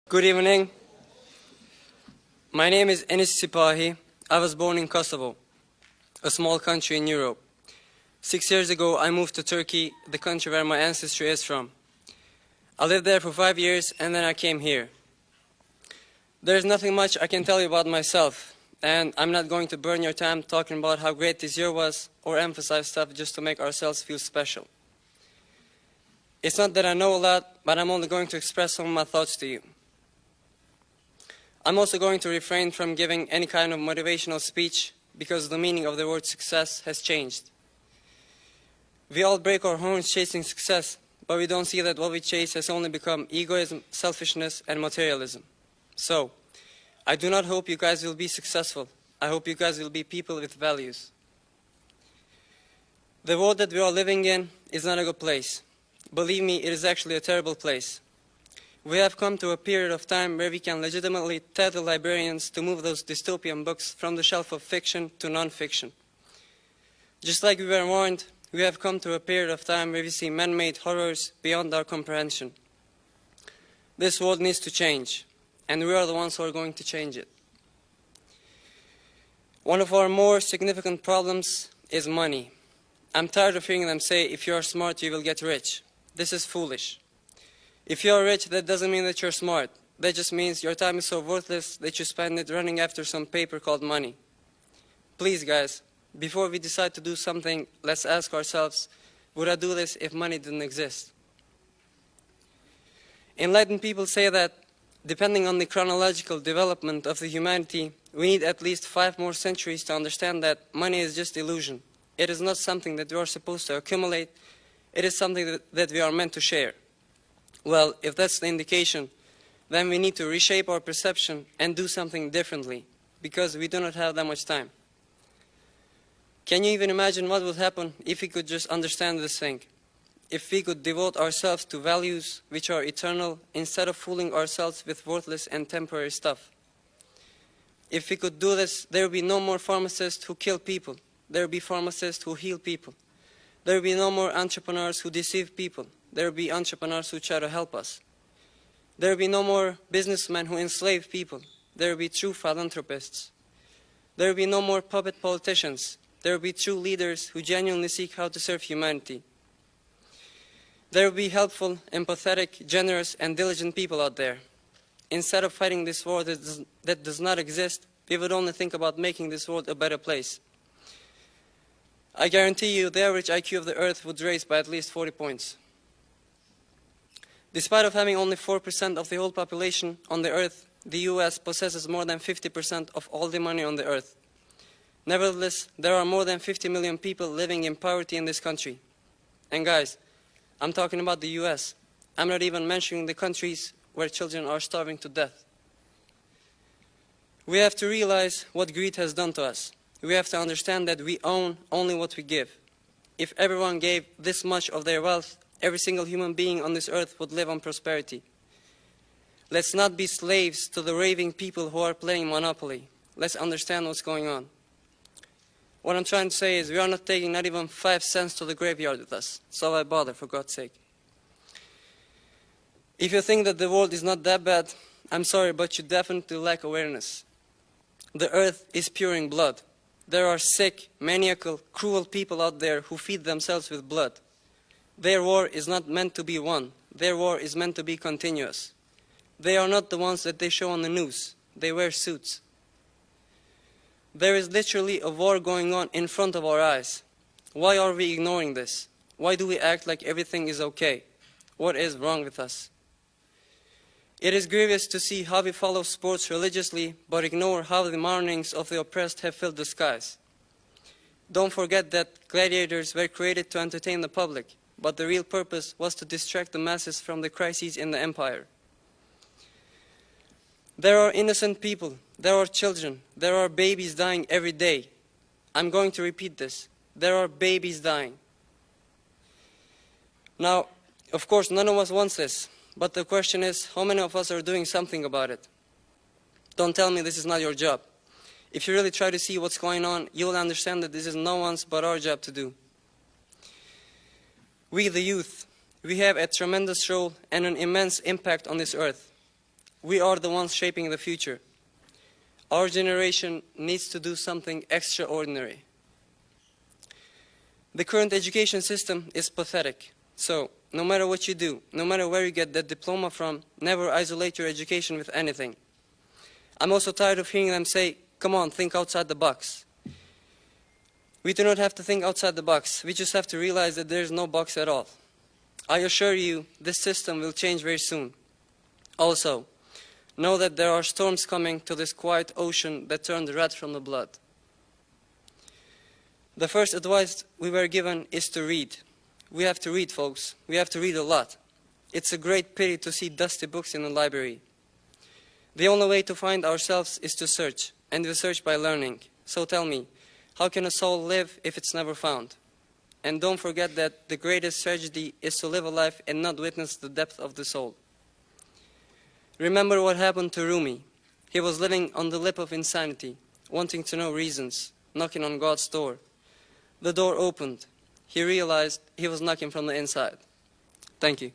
Good evening. My name is Enis Sipahi. I was born in Kosovo, a small country in Europe. 6 years ago, I moved to Turkey, the country where my ancestry is from. I lived there for 5 years and then I came here. There's nothing much I can tell you about myself, and I'm not going to burn your time talking about how great this year was or emphasize stuff just to make ourselves feel special. It's not that I know a lot, but I'm only going to express some of my thoughts to you. I'm also going to refrain from giving any kind of motivational speech because the meaning of the word success has changed. We all break our horns chasing success, but we don't see that what we chase has only become egoism, selfishness, and materialism. So, I do not hope you guys will be successful. I hope you guys will be people with values. The world that we are living in is not a good place. Believe me, it is actually a terrible place. We have come to a period of time where we can legitimately tell the librarians to move those dystopian books from the shelf of fiction to non-fiction. Just like we were warned, we have come to a period of time where we see man-made horrors beyond our comprehension. This world needs to change, and we are the ones who are going to change it. One of our more significant problems is money. I'm tired of hearing them say, if you are smart, you will get rich. This is foolish. If you are rich, that doesn't mean that you're smart. That just means your time is so worthless that you spend it running after some paper called money. Please, guys, before we decide to do something, let's ask ourselves, would I do this if money didn't exist? Enlightened people say that, depending on the chronological development of the humanity, we need at least 5 more centuries to understand that money is just illusion. It is not something that we are supposed to accumulate. It is something that we are meant to share. Well, if that's the indication, then we need to reshape our perception and do something differently, because we do not have that much time. Can you even imagine what would happen if we could just understand this thing? If we could devote ourselves to values which are eternal instead of fooling ourselves with worthless and temporary stuff. If we could do this, there would be no more pharmacists who kill people. There would be pharmacists who heal people. There would be no more entrepreneurs who deceive people. There will be entrepreneurs who try to help us. There will be no more businessmen who enslave people. There will be true philanthropists. There will be no more puppet politicians. There will be true leaders who genuinely seek how to serve humanity. There will be helpful, empathetic, generous, and diligent people out there. Instead of fighting this war that does not exist, we would only think about making this world a better place. I guarantee you the average IQ of the Earth would raise by at least 40 points. Despite of having only 4% of the whole population on the Earth, the US possesses more than 50% of all the money on the Earth. Nevertheless, there are more than 50 million people living in poverty in this country. And guys, I'm talking about the US. I'm not even mentioning the countries where children are starving to death. We have to realize what greed has done to us. We have to understand that we own only what we give. If everyone gave this much of their wealth, every single human being on this earth would live on prosperity. Let's not be slaves to the raving people who are playing Monopoly. Let's understand what's going on. What I'm trying to say is we are not taking not even 5 cents to the graveyard with us. So why bother, for God's sake? If you think that the world is not that bad, I'm sorry, but you definitely lack awareness. The earth is pouring blood. There are sick, maniacal, cruel people out there who feed themselves with blood. Their war is not meant to be won. Their war is meant to be continuous. They are not the ones that they show on the news. They wear suits. There is literally a war going on in front of our eyes. Why are we ignoring this? Why do we act like everything is okay? What is wrong with us? It is grievous to see how we follow sports religiously, but ignore how the mournings of the oppressed have filled the skies. Don't forget that gladiators were created to entertain the public, but the real purpose was to distract the masses from the crises in the empire. There are innocent people, there are children, there are babies dying every day. I'm going to repeat this. There are babies dying. Now, of course, none of us wants this. But the question is, how many of us are doing something about it? Don't tell me this is not your job. If you really try to see what's going on, you will understand that this is no one's but our job to do. We, the youth, we have a tremendous role and an immense impact on this earth. We are the ones shaping the future. Our generation needs to do something extraordinary. The current education system is pathetic. So, no matter what you do, no matter where you get that diploma from, never isolate your education with anything. I'm also tired of hearing them say, come on, think outside the box. We do not have to think outside the box. We just have to realize that there is no box at all. I assure you, this system will change very soon. Also, know that there are storms coming to this quiet ocean that turn the red from the blood. The first advice we were given is to read. We have to read, folks. We have to read a lot. It's a great pity to see dusty books in the library. The only way to find ourselves is to search, and we search by learning. So tell me, how can a soul live if it's never found? And don't forget that the greatest tragedy is to live a life and not witness the depth of the soul. Remember what happened to Rumi. He was living on the lip of insanity, wanting to know reasons, knocking on God's door. The door opened. He realized he was knocking from the inside. Thank you.